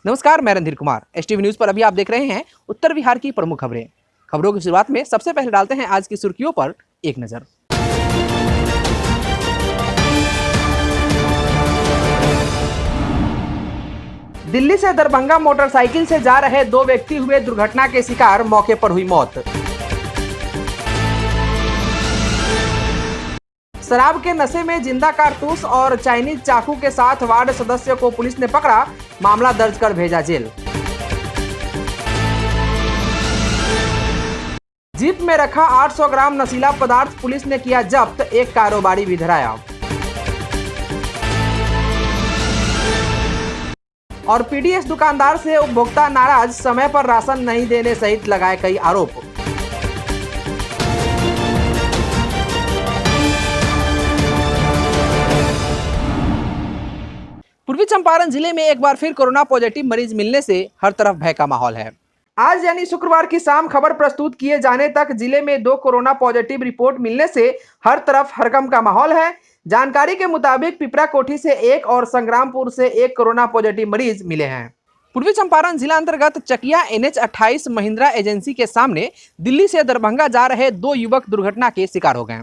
नमस्कार, मैं Randhir Kumar. STV news पर अभी आप देख रहे हैं उत्तर बिहार की प्रमुख खबरें। खबरों की शुरुआत में सबसे पहले डालते हैं आज की सुर्खियों पर एक नजर। दिल्ली से दरभंगा मोटरसाइकिल से जा रहे दो व्यक्ति हुए दुर्घटना के शिकार, मौके पर हुई मौत। शराब के नशे में जिंदा कारतूस और चाइनीज चाकू के साथ वार्ड सदस्य को पुलिस ने पकड़ा, मामला दर्ज कर भेजा जेल। जीप में रखा 800 ग्राम नशीला पदार्थ पुलिस ने किया जब्त, एक कारोबारी भी धराया। और पीडीएस दुकानदार से उपभोक्ता नाराज, समय पर राशन नहीं देने सहित लगाए कई आरोप। पूर्वी चंपारण जिले में एक बार फिर कोरोना पॉजिटिव मरीज मिलने से हर तरफ भय का माहौल है। आज यानी शुक्रवार की शाम खबर प्रस्तुत किए जाने तक जिले में 2 कोरोना पॉजिटिव रिपोर्ट मिलने से हर तरफ हड़कंप का माहौल है। जानकारी के मुताबिक पिपरा कोठी से 1 और संग्रामपुर से 1 कोरोना पॉजिटिव मरीज मिले हैं। पूर्वी चंपारण जिला अंतर्गत चकिया NH28 महिंद्रा एजेंसी के सामने दिल्ली से दरभंगा जा रहे 2 युवक दुर्घटना के शिकार हो गए।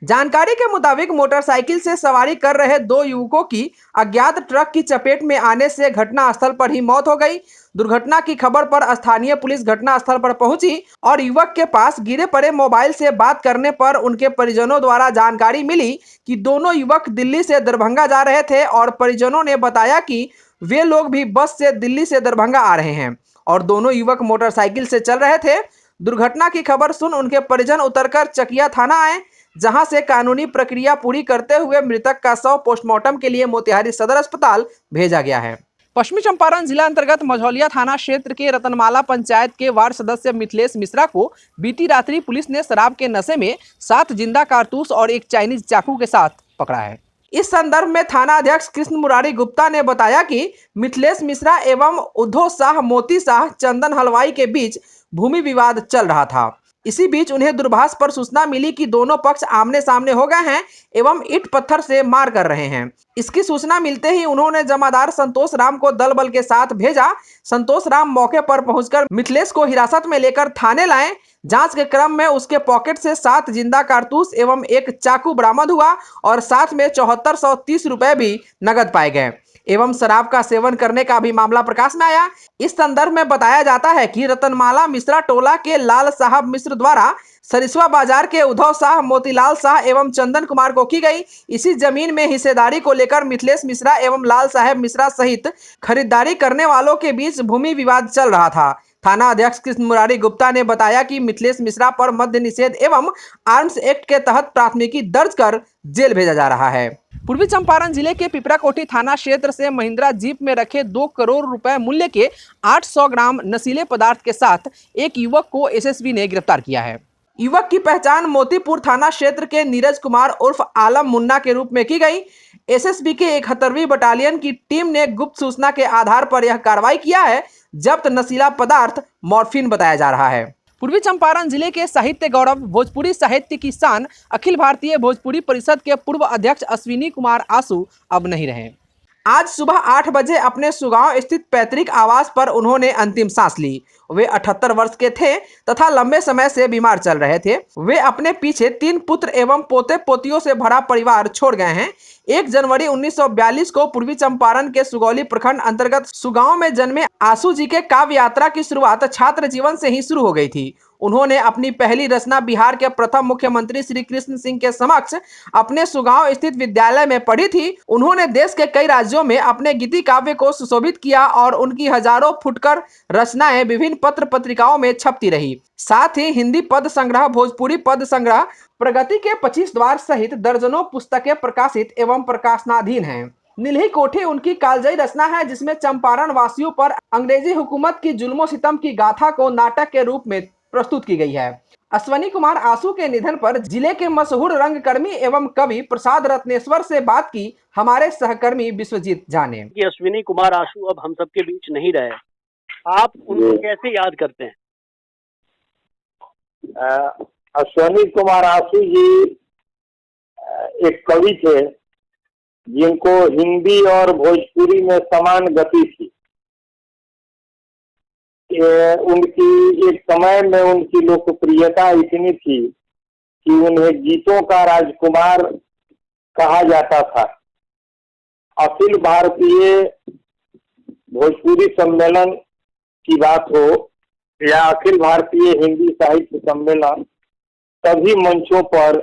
जानकारी के मुताबिक मोटरसाइकिल से सवारी कर रहे 2 युवकों की अज्ञात ट्रक की चपेट में आने से घटनास्थल पर ही मौत हो गई। दुर्घटना की खबर पर स्थानीय पुलिस घटनास्थल पर पहुंची और युवक के पास गिरे पड़े मोबाइल से बात करने पर उनके परिजनों द्वारा जानकारी मिली कि दोनों युवक दिल्ली से दरभंगा जा रहे थे और परिजनों ने बताया कि वे लोग भी बस से दिल्ली से दरभंगा आ रहे हैं और दोनों युवक मोटरसाइकिल से चल रहे थे। दुर्घटना की खबर सुन उनके परिजन उतरकर चकिया थाना आए, जहां से कानूनी प्रक्रिया पूरी करते हुए मृतक का शव पोस्टमार्टम के लिए मोतिहारी सदर अस्पताल भेजा गया है। पश्चिमी चंपारण जिला अंतर्गत मझौलिया थाना क्षेत्र के रतनमाला पंचायत के वार्ड सदस्य मिथिलेश मिश्रा को बीती रात्रि पुलिस ने शराब के नशे में 7 जिंदा कारतूस और एक चाइनीज चाकू के साथ पकड़ा है। इस संदर्भ में थाना अध्यक्ष कृष्ण मुरारी गुप्ता ने बताया कि मिथिलेश मिश्रा एवं उद्धव शाह, मोती शाह, चंदन हलवाई के बीच भूमि विवाद चल रहा था। इसी बीच उन्हें दूरभाष पर सूचना मिली कि दोनों पक्ष आमने सामने हो गए हैं एवं ईंट पत्थर से मार कर रहे हैं। इसकी सूचना मिलते ही उन्होंने जमादार संतोष राम को दल बल के साथ भेजा। संतोष राम मौके पर पहुंचकर मिथिलेश को हिरासत में लेकर थाने लाए। जांच के क्रम में उसके पॉकेट से 7 जिंदा कारतूस एवं एक चाकू बरामद हुआ और साथ में 7430 रुपए भी नगद पाए गए एवं शराब का सेवन करने का भी मामला प्रकाश में आया। इस संदर्भ में बताया जाता है कि रतनमाला मिश्रा टोला के लाल साहब मिश्र द्वारा सरिस्वा बाजार के उद्धव शाह, मोतीलाल शाह एवं चंदन कुमार को की गई इसी जमीन में हिस्सेदारी को लेकर मिथिलेश मिश्रा एवं लाल साहब मिश्रा सहित खरीदारी करने वालों के बीच भूमि विवाद चल रहा था। थाना अध्यक्ष कृष्ण मुरारी गुप्ता ने बताया कि मिथिलेश मिश्रा पर मद्य निषेध एवं आर्म्स एक्ट के तहत प्राथमिकी दर्ज कर जेल भेजा जा रहा है। पूर्वी चंपारण जिले के पिपरा कोठी थाना क्षेत्र से महिंद्रा जीप में रखे 2 करोड़ रुपए मूल्य के 800 ग्राम नशीले पदार्थ के साथ एक युवक को एसएसबी ने गिरफ्तार किया है। युवक की पहचान मोतीपुर थाना क्षेत्र के नीरज कुमार उर्फ आलम मुन्ना के रूप में की गई। एसएसबी के 71वीं बटालियन की टीम ने गुप्त सूचना के आधार पर यह कार्रवाई किया है। जब्त नशीला पदार्थ मॉर्फिन बताया जा रहा है। पूर्वी चंपारण जिले के साहित्य गौरव भोजपुरी साहित्य की शान अखिल भारतीय भोजपुरी परिषद के पूर्व अध्यक्ष अश्विनी कुमार आसू अब नहीं रहे। आज सुबह 8 बजे अपने सुगांव स्थित पैतृक आवास पर उन्होंने अंतिम सांस ली। वे 78 वर्ष के थे तथा लंबे समय से बीमार चल रहे थे। वे अपने पीछे 3 पुत्र एवं पोते पोतियों से भरा परिवार छोड़ गए हैं। 1 जनवरी 1942 को पूर्वी चंपारण के सुगौली प्रखंड अंतर्गत सुगांव में जन्मे आसू जी के काव्य यात्रा की शुरुआत छात्र जीवन से ही शुरू हो गई थी। उन्होंने अपनी पहली रचना बिहार के प्रथम मुख्यमंत्री श्री कृष्ण सिंह के समक्ष अपने सुगांव स्थित विद्यालय में पढ़ी थी। उन्होंने देश के कई राज्यों में अपने गीति काव्य को सुशोभित किया और उनकी हजारों फुटकर रचनाएं विभिन्न पत्र पत्रिकाओं में छपती रही। साथ ही हिंदी पद संग्रह, भोजपुरी पद संग्रह, प्रगति के 25 द्वार सहित दर्जनों पुस्तकें प्रकाशित एवं प्रकाशनाधीन हैं। नीलही कोठी उनकी कालजयी रचना है, जिसमें चंपारण वासियों पर अंग्रेजी हुकूमत की जुल्मो सितम की गाथा को नाटक के रूप में प्रस्तुत की गई है। अश्विनी कुमार आसू के निधन पर जिले के मशहूर रंगकर्मी एवं कवि प्रसाद रत्नेश्वर से बात की हमारे सहकर्मी विश्वजीत झा ने। अश्विनी कुमार आसू अब हम सबके बीच नहीं रहे, आप उनको कैसे याद करते हैं? अश्विनी कुमार आसू जी एक कवि थे जिनको हिंदी और भोजपुरी में समान गति थी। उनकी एक समय में उनकी लोकप्रियता इतनी थी कि उन्हें गीतों का राजकुमार कहा जाता था। अखिल भारतीय भोजपुरी सम्मेलन की बात हो या अखिल भारतीय हिंदी साहित्य सम्मेलन, सभी मंचों पर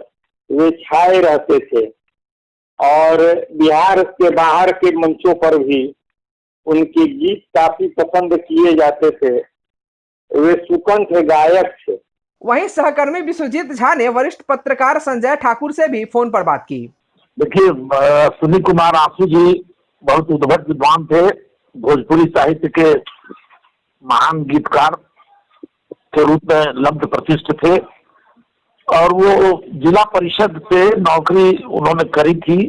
वे छाए रहते थे और बिहार के बाहर के मंचों पर भी उनके गीत काफी पसंद किए जाते थे। वे सुकंठ गायक थे। वहीं सहकर्मी विश्वजीत झा ने वरिष्ठ पत्रकार संजय ठाकुर से भी फोन पर बात की। देखिए, सुनील कुमार आंसू जी बहुत उद्भट विद्वान थे, भोजपुरी साहित्य के महान गीतकार के रूप में लब्ध प्रतिष्ठित थे और वो जिला परिषद से नौकरी उन्होंने करी थी।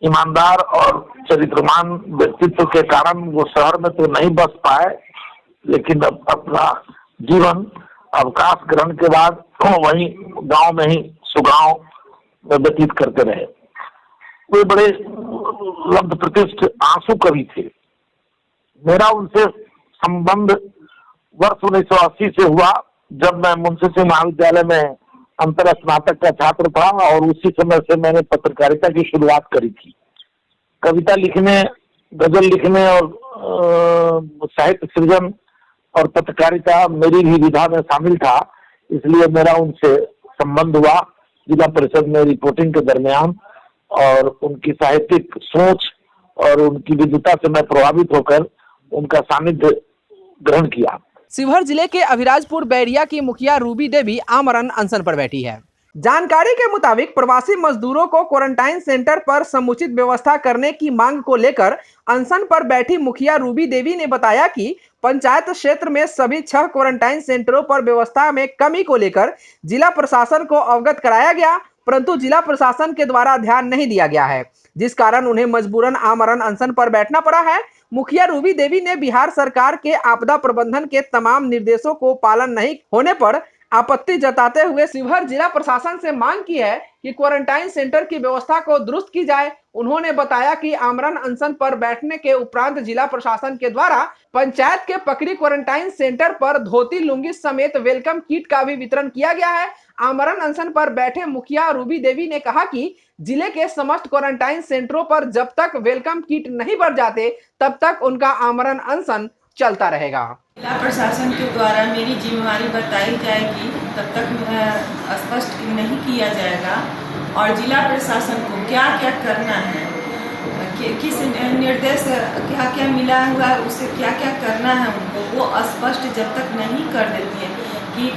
ईमानदार और चरित्रवान व्यक्तित्व के कारण वो शहर में तो नहीं बस पाए, लेकिन अपना जीवन अवकाश ग्रहण के बाद वहीं गांव में ही सुगांव में व्यतीत करते रहे। वे बड़े लब्ध प्रतिष्ठित आंसू कवि थे। मेरा उनसे संबंध वर्ष 1980 से हुआ, जब मैं मुंशी सिंह महाविद्यालय में अंतर स्नातक का छात्र था और उसी समय से मैंने पत्रकारिता की शुरुआत करी थी। कविता लिखने, गजल लिखने और साहित्य सृजन और पत्रकारिता मेरी भी विधा में शामिल था, इसलिए मेरा उनसे संबंध हुआ जिला परिषद में रिपोर्टिंग के दरमियान और उनकी साहित्यिक सोच और उनकी विद्वता से मैं प्रभावित होकर उनका सानिध्य ग्रहण किया। शिवहर जिले के अभिराजपुर बैरिया की मुखिया रूबी देवी आमरण अनशन पर बैठी है। जानकारी के मुताबिक प्रवासी मजदूरों को क्वारंटाइन सेंटर पर समुचित व्यवस्था करने की मांग को लेकर अनशन पर बैठी मुखिया रूबी देवी ने बताया कि पंचायत क्षेत्र में सभी 6 क्वारंटाइन सेंटरों पर व्यवस्था में कमी को लेकर जिला प्रशासन को अवगत कराया गया, परंतु जिला प्रशासन के द्वारा ध्यान नहीं दिया गया है, जिस कारण उन्हें मजबूरन आमरण अनशन पर बैठना पड़ा है। मुखिया रूबी देवी ने बिहार सरकार के आपदा प्रबंधन के तमाम निर्देशों को पालन नहीं होने पर आपत्ति जताते हुए शिवहर जिला प्रशासन से मांग की है कि क्वारंटाइन सेंटर की व्यवस्था को दुरुस्त की जाए। उन्होंने बताया कि आमरण अनशन पर बैठने के उपरांत जिला प्रशासन के द्वारा पंचायत के पकड़ी क्वारंटाइन सेंटर पर धोती लुंगी समेत वेलकम किट का भी वितरण किया गया है। आमरण अनशन पर बैठे मुखिया रूबी देवी ने कहा कि जिले के समस्त क्वारंटाइन सेंटरों पर जब तक वेलकम किट नहीं बढ़ जाते तब तक उनका आमरण अनशन चलता रहेगा। जिला प्रशासन के द्वारा मेरी जिम्मेवारी बताई जाएगी, तब तक स्पष्ट नहीं किया जाएगा और जिला प्रशासन को क्या क्या करना है, किस निर्देश क्या क्या मिला हुआ है, उसे क्या क्या करना है उनको, वो स्पष्ट जब तक नहीं कर देती है कि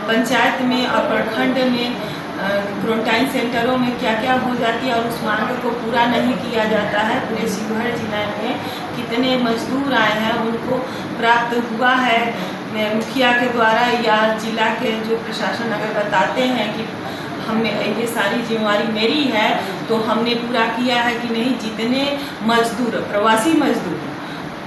पंचायत में और प्रखंड में क्वारंटाइन सेंटरों में क्या क्या हो जाती है और उस मांग को पूरा नहीं किया जाता है। पूरे शिवहर जिले में कितने मजदूर आए हैं उनको प्राप्त हुआ है मुखिया के द्वारा या जिला के जो प्रशासन अगर बताते हैं कि हमें ये सारी जिम्मेवारी मेरी है, तो हमने पूरा किया है कि नहीं। जितने मजदूर प्रवासी मजदूर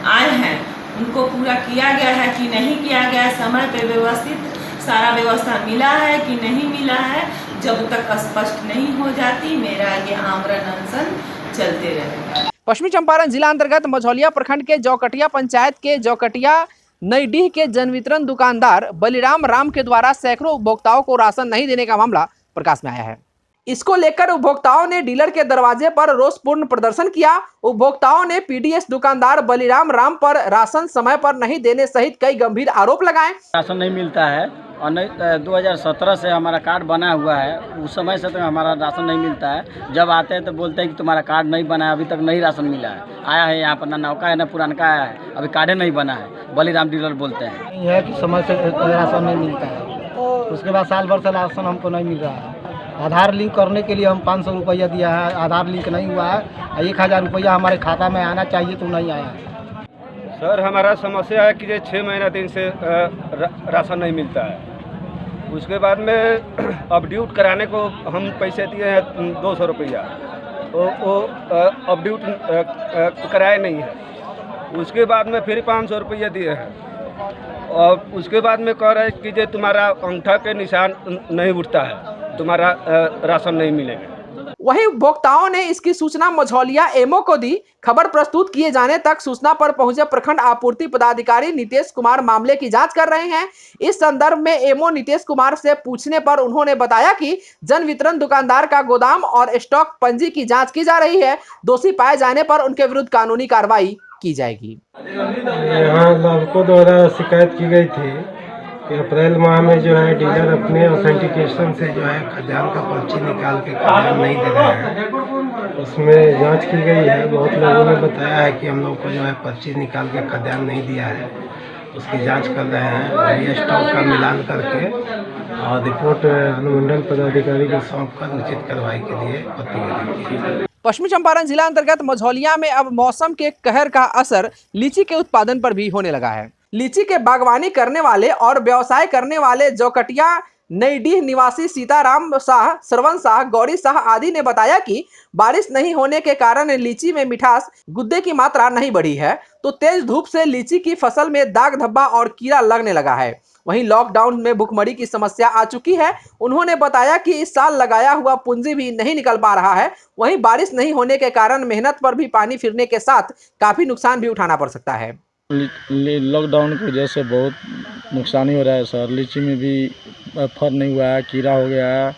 आए हैं उनको पूरा किया गया है कि नहीं किया गया है, समय पर व्यवस्थित सारा व्यवस्था मिला है कि नहीं मिला है, जब तक स्पष्ट नहीं हो जाती मेरा ये आमरण अनशन चलते रहेगा। पश्चिमी चंपारण जिला अंतर्गत मझौलिया प्रखंड के जौकटिया पंचायत के जौकटिया नईडीह के जन वितरण दुकानदार बलिराम राम के द्वारा सैकड़ों उपभोक्ताओं को राशन नहीं देने का मामला प्रकाश में आया है। इसको लेकर उपभोक्ताओं ने डीलर के दरवाजे पर रोषपूर्ण प्रदर्शन किया। उपभोक्ताओं ने पीडीएस दुकानदार बलिराम राम पर राशन समय पर नहीं देने सहित कई गंभीर आरोप लगाए। राशन नहीं मिलता है और नहीं 2017 से हमारा कार्ड बना हुआ है, उस समय से तो हमारा राशन नहीं मिलता है। जब आते हैं तो बोलते हैं कि तुम्हारा कार्ड नहीं बना है, अभी तक नहीं राशन मिला है। आया है यहाँ पर ना नौका है ना पुरानका आया है, अभी कार्ड नहीं बना है। बलिराम डीलर बोलते हैं यह है कि समय से राशन नहीं मिलता है, उसके बाद साल भर से राशन हमको नहीं मिल रहा है। आधार लिंक करने के लिए हम 500 रुपया दिया है, आधार लिंक नहीं हुआ है। 1000 रुपया हमारे खाता में आना चाहिए तो नहीं आया। सर हमारा समस्या है कि 6 महीना दिन से राशन नहीं मिलता है। उसके बाद में अपड्यूट कराने को हम पैसे दिए हैं 200 रुपया, वो अपड्यूट कराए नहीं है। उसके बाद में फिर 500 रुपया दिए हैं और उसके बाद में कह रहे हैं कि तुम्हारा अंगूठा के निशान नहीं उठता है, तुम्हारा राशन नहीं मिलेगा। वहीं उपभोक्ताओं ने इसकी सूचना मझौलिया एमओ को दी। खबर प्रस्तुत किए जाने तक सूचना पर पहुंचे प्रखंड आपूर्ति पदाधिकारी नितेश कुमार मामले की जांच कर रहे हैं। इस संदर्भ में एमओ नितेश कुमार से पूछने पर उन्होंने बताया कि जन वितरण दुकानदार का गोदाम और स्टॉक पंजी की जांच की जा रही है। दोषी पाए जाने पर उनके विरुद्ध कानूनी कार्रवाई की जाएगी। यहाँ लाभुकों द्वारा शिकायत की गई थी कि अप्रैल माह में जो है डीलर अपने ऑथेंटिकेशन से जो है खाद्यान्न का पर्ची निकाल के खाद्यान्न नहीं दे रहे हैं। उसमें जांच की गई है। बहुत लोगों ने बताया है कि हम लोग को जो है पर्ची निकाल के खाद्यान्न नहीं दिया है। उसकी जांच कर रहे हैं और ये स्टॉक का मिलान करके और रिपोर्ट अनुमंडल पदाधिकारी को सौंप कर उचित कार्रवाई के लिए प्रतिबद्ध। पश्चिमी चंपारण जिला अंतर्गत मझौलिया में अब मौसम के कहर का असर लीची के उत्पादन पर भी होने लगा है। लीची के बागवानी करने वाले और व्यवसाय करने वाले जौकटिया नईडीह निवासी सीताराम शाह, श्रवण शाह, गौरी शाह आदि ने बताया कि बारिश नहीं होने के कारण लीची में मिठास गुद्दे की मात्रा नहीं बढ़ी है, तो तेज धूप से लीची की फसल में दाग धब्बा और कीड़ा लगने लगा है। वहीं लॉकडाउन में भुखमरी की समस्या आ चुकी है। उन्होंने बताया कि इस साल लगाया हुआ पूंजी भी नहीं निकल पा रहा है। वहीं बारिश नहीं होने के कारण मेहनत पर भी पानी फिरने के साथ काफी नुकसान भी उठाना पड़ सकता है। लॉकडाउन की वजह से बहुत नुकसान हो रहा है सर। लीची में भी फल नहीं हुआ है, कीड़ा हो गया है,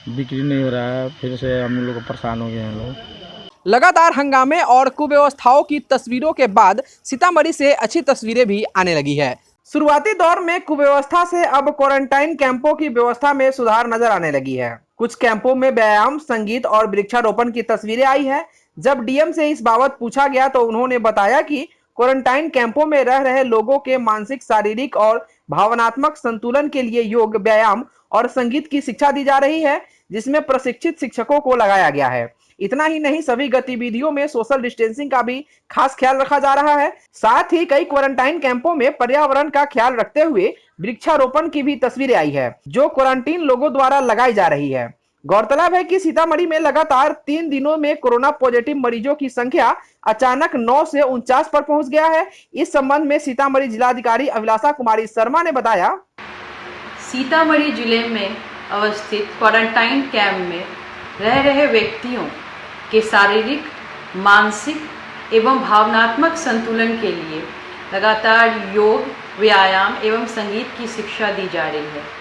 बिक्री नहीं हो रहा है। फिर से हम लोग परेशान हो गए हैं लोग। लगातार हंगामे और कुव्यवस्थाओं की तस्वीरों के बाद सीतामढ़ी से अच्छी तस्वीरें भी आने लगी है। शुरुआती दौर में कुव्यवस्था से अब क्वारंटाइन कैंपों की व्यवस्था में सुधार नजर आने लगी है। कुछ कैंपों में व्यायाम, संगीत और वृक्षारोपण की तस्वीरें आई है। जब डीएम से इस बाबत पूछा गया तो उन्होंने बताया कि क्वारंटाइन कैंपों में रह रहे लोगों के मानसिक, शारीरिक और भावनात्मक संतुलन के लिए योग, व्यायाम और संगीत की शिक्षा दी जा रही है, जिसमें प्रशिक्षित शिक्षकों को लगाया गया है। इतना ही नहीं, सभी गतिविधियों में सोशल डिस्टेंसिंग का भी खास ख्याल रखा जा रहा है। साथ ही कई क्वारंटाइन कैंपों में पर्यावरण का ख्याल रखते हुए वृक्षारोपण की भी तस्वीरें आई है, जो क्वारंटीन लोगों द्वारा लगाई जा रही है। गौरतलब है कि सीतामढ़ी में लगातार 3 दिनों में कोरोना पॉजिटिव मरीजों की संख्या अचानक 9 से 49 पर पहुंच गया है। इस संबंध में सीतामढ़ी जिलाधिकारी अभिलाषा कुमारी शर्मा ने बताया, सीतामढ़ी जिले में अवस्थित क्वारंटाइन कैंप में रह रहे व्यक्तियों के शारीरिक, मानसिक एवं भावनात्मक संतुलन के लिए लगातार योग, व्यायाम एवं संगीत की शिक्षा दी जा रही है।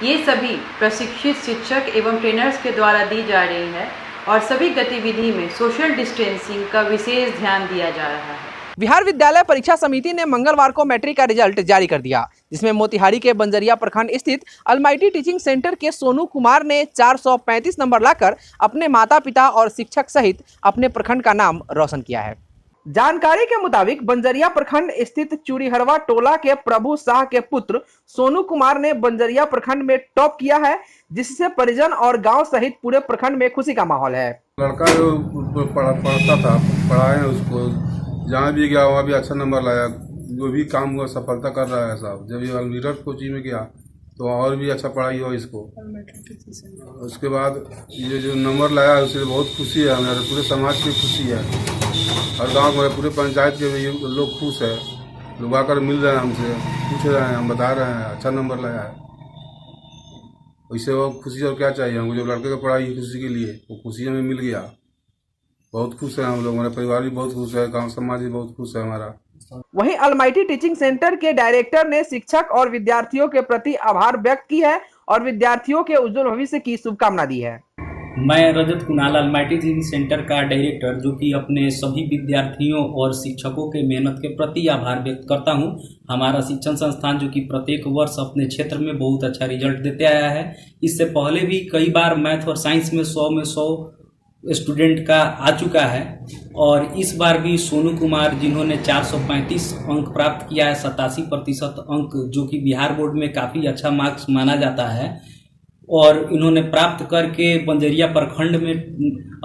ये सभी प्रशिक्षित शिक्षक एवं ट्रेनर्स के द्वारा दी जा रही है और सभी गतिविधि में सोशल डिस्टेंसिंग का विशेष ध्यान दिया जा रहा है। बिहार विद्यालय परीक्षा समिति ने मंगलवार को मैट्रिक का रिजल्ट जारी कर दिया, जिसमें मोतिहारी के बंजरिया प्रखंड स्थित अलमाइटी टीचिंग सेंटर के सोनू कुमार ने 435 नंबर लाकर अपने माता पिता और शिक्षक सहित अपने प्रखंड का नाम रोशन किया है। जानकारी के मुताबिक बंजरिया प्रखंड स्थित चूड़ीहरवा टोला के प्रभु शाह के पुत्र सोनू कुमार ने बंजरिया प्रखंड में टॉप किया है, जिससे परिजन और गांव सहित पूरे प्रखंड में खुशी का माहौल है। लड़का जो पढ़ता था, पढ़ाए उसको, जहाँ भी गया वहाँ भी अच्छा नंबर लाया, जो भी काम हुआ सफलता कर रहा है साहब। जब ये अलमीरा कोचिंग में गया तो और भी अच्छा पढ़ाई हो इसको। उसके बाद ये जो नंबर लाया उससे बहुत खुशी है, हमारे पूरे समाज की खुशी है, और गांव में पूरे पंचायत के भी लोग खुश है। लोग आकर मिल रहे हैं हमसे, पूछ रहे हैं, हम बता रहे हैं अच्छा नंबर लाया है। वैसे वो खुशी और क्या चाहिए हमको, जब लड़के को पढ़ाई खुशी के लिए, वो खुशी हमें मिल गया। बहुत खुश है हम लोग, हमारा परिवार भी बहुत खुश है, गाँव समाज भी बहुत खुश है हमारा। वहीं अलमाइटी टीचिंग सेंटर के डायरेक्टर ने शिक्षक और विद्यार्थियों के प्रति आभार व्यक्त की है और विद्यार्थियों के उज्जवल भविष्य की शुभकामना दी है। मैं रजत कुणाल, अलमाइटी टीचिंग सेंटर का डायरेक्टर, जो कि अपने सभी विद्यार्थियों और शिक्षकों के मेहनत के प्रति आभार व्यक्त करता हूं। हमारा शिक्षण संस्थान जो कि प्रत्येक वर्ष अपने क्षेत्र में बहुत अच्छा रिजल्ट देते आया है। इससे पहले भी कई बार मैथ और साइंस में 100 में 100 स्टूडेंट का आ चुका है, और इस बार भी सोनू कुमार जिन्होंने 435 अंक प्राप्त किया है, 87% अंक, जो कि बिहार बोर्ड में काफ़ी अच्छा मार्क्स माना जाता है, और इन्होंने प्राप्त करके बंजरिया प्रखंड में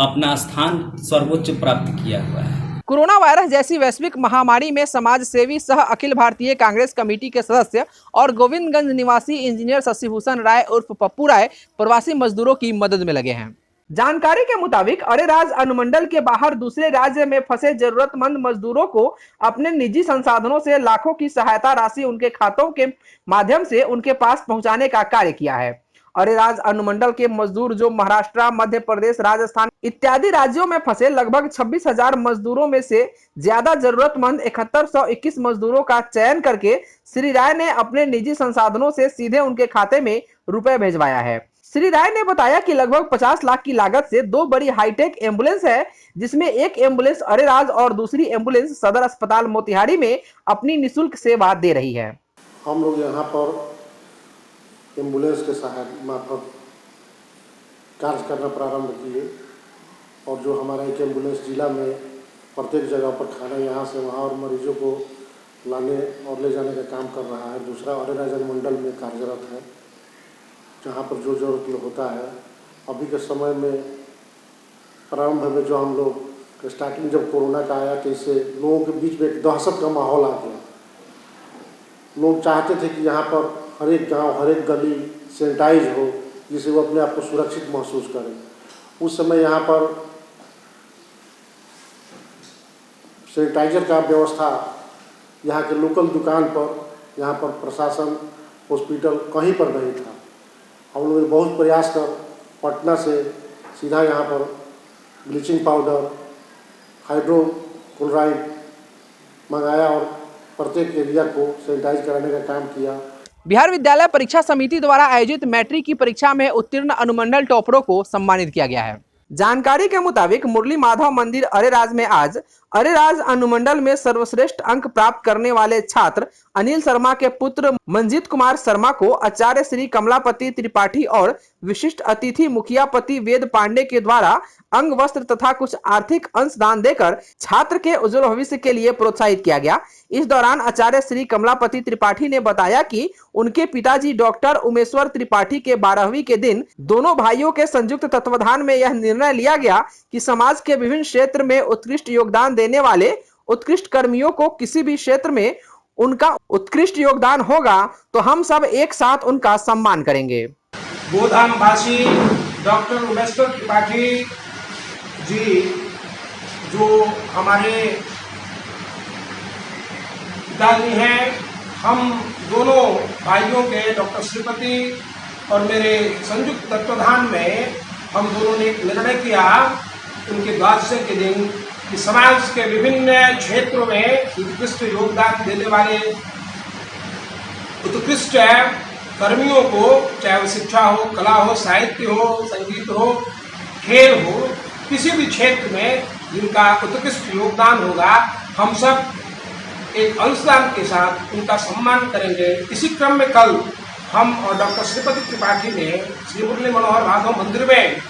अपना स्थान सर्वोच्च प्राप्त किया हुआ है। कोरोना वायरस जैसी वैश्विक महामारी में समाज सेवी सह अखिल भारतीय कांग्रेस कमेटी के सदस्य और गोविंदगंज निवासी इंजीनियर शशिभूषण राय उर्फ पप्पू राय प्रवासी मजदूरों की मदद में लगे हैं। जानकारी के मुताबिक अरेराज अनुमंडल के बाहर दूसरे राज्य में फंसे जरूरतमंद मजदूरों को अपने निजी संसाधनों से लाखों की सहायता राशि उनके खातों के माध्यम से उनके पास पहुंचाने का कार्य किया है। अरेराज अनुमंडल के मजदूर जो महाराष्ट्र, मध्य प्रदेश, राजस्थान इत्यादि राज्यों में फंसे लगभग 26,000 मजदूरों में से ज्यादा जरूरतमंद 7121 मजदूरों का चयन करके श्री राय ने अपने निजी संसाधनों से सीधे उनके खाते में रुपए भिजवाया है। श्री राय ने बताया कि लगभग 50 लाख की लागत से 2 बड़ी हाईटेक एम्बुलेंस है, जिसमें एक एम्बुलेंस अरेराज और दूसरी एम्बुलेंस सदर अस्पताल मोतिहारी में अपनी निःशुल्क सेवा दे रही है। हम लोग यहाँ पर एम्बुलेंस के सहायता मार्फत कार्य करना प्रारंभ किए और जो हमारा एक एम्बुलेंस जिला में प्रत्येक जगह पर खाना यहाँ से वहाँ और मरीजों को लाने और ले जाने का काम कर रहा है। दूसरा अरेराज अनुमंडल में कार्यरत है, जहाँ पर जो जरूरत होता है। अभी के समय में प्रारंभ में जो हम लोग स्टार्टिंग जब कोरोना का आया तो इससे लोगों के बीच में एक दहशत का माहौल आ गया। लोग चाहते थे कि यहाँ पर हर एक गांव, हर एक गली सैनिटाइज हो, जिससे वो अपने आप को सुरक्षित महसूस करें। उस समय यहाँ पर सैनिटाइजर का व्यवस्था यहाँ के लोकल दुकान पर, यहाँ पर प्रशासन, हॉस्पिटल कहीं पर नहीं था। हम लोगों ने बहुत प्रयास कर पटना से सीधा यहाँ पर ब्लीचिंग पाउडर, हाइड्रोक्लोराइड मंगाया और प्रत्येक एरिया को सैनिटाइज कराने का काम किया। बिहार विद्यालय परीक्षा समिति द्वारा आयोजित मैट्रिक की परीक्षा में उत्तीर्ण अनुमंडल टॉपरों को सम्मानित किया गया है। जानकारी के मुताबिक मुरली माधव मंदिर अरेराज में आज अरेराज अनुमंडल में सर्वश्रेष्ठ अंक प्राप्त करने वाले छात्र अनिल शर्मा के पुत्र मंजीत कुमार शर्मा को आचार्य श्री कमलापति त्रिपाठी और विशिष्ट अतिथि मुखियापति वेद पांडे के द्वारा अंग वस्त्र तथा कुछ आर्थिक अंशदान देकर छात्र के उज्जवल भविष्य के लिए प्रोत्साहित किया गया। इस दौरान आचार्य श्री कमलापति त्रिपाठी ने बताया कि उनके पिताजी डॉक्टर उमेश्वर त्रिपाठी के 12वीं के दिन दोनों भाइयों के संयुक्त तत्वाधान में यह निर्णय लिया गया कि समाज के विभिन्न क्षेत्र में उत्कृष्ट योगदान देने वाले उत्कृष्ट कर्मियों को किसी भी क्षेत्र में उनका उत्कृष्ट योगदान होगा तो हम सब एक साथ उनका सम्मान करेंगे। गोधामवासी डॉक्टर उमेश्वर त्रिपाठी जी जो हमारे पिताजी हैं, हम दोनों भाइयों के डॉक्टर श्रीपति और मेरे संयुक्त तत्वाधान में हम दोनों ने एक निर्णय किया उनके द्वादशी के दिन कि समाज के विभिन्न क्षेत्रों में उत्कृष्ट योगदान देने वाले उत्कृष्ट कर्मियों को, चाहे वो शिक्षा हो, कला हो, साहित्य हो, संगीत हो, खेल हो, किसी भी क्षेत्र में जिनका उत्कृष्ट योगदान होगा, हम सब एक अंशदान के साथ उनका सम्मान करेंगे। इसी क्रम में कल हम और डॉक्टर श्रीपति त्रिपाठी ने श्री मुरली मनोहर माधव मंदिर में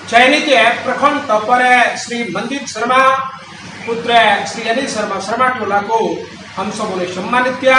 चयनित प्रखंड टॉपर श्री मंजीत शर्मा पुत्र श्री अनिल शर्मा टोला को हम सबों ने सम्मानित किया।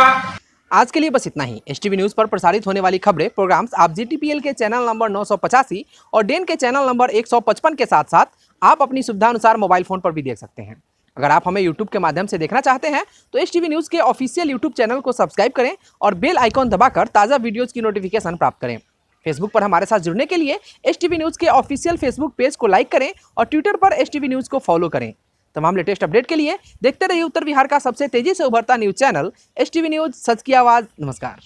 आज के लिए बस इतना ही। एसटीवी न्यूज पर प्रसारित होने वाली खबरें, प्रोग्राम्स आप जीटीपीएल के चैनल नंबर 985 और डेन के चैनल नंबर 155 के साथ साथ आप अपनी सुविधा अनुसार मोबाइल फोन पर भी देख सकते हैं। अगर आप हमें यूट्यूब के माध्यम से देखना चाहते हैं तो एसटीवी न्यूज के ऑफिशियल यूट्यूब चैनल को सब्सक्राइब करें और बेल आइकॉन दबाकर ताज़ा वीडियोज की नोटिफिकेशन प्राप्त करें। फेसबुक पर हमारे साथ जुड़ने के लिए एसटीवी न्यूज के ऑफिशियल फेसबुक पेज को लाइक करें और ट्विटर पर एसटीवी न्यूज को फॉलो करें। तमाम लेटेस्ट अपडेट के लिए देखते रहिए उत्तर बिहार का सबसे तेजी से उभरता न्यूज चैनल एसटीवी न्यूज, सच की आवाज़। नमस्कार।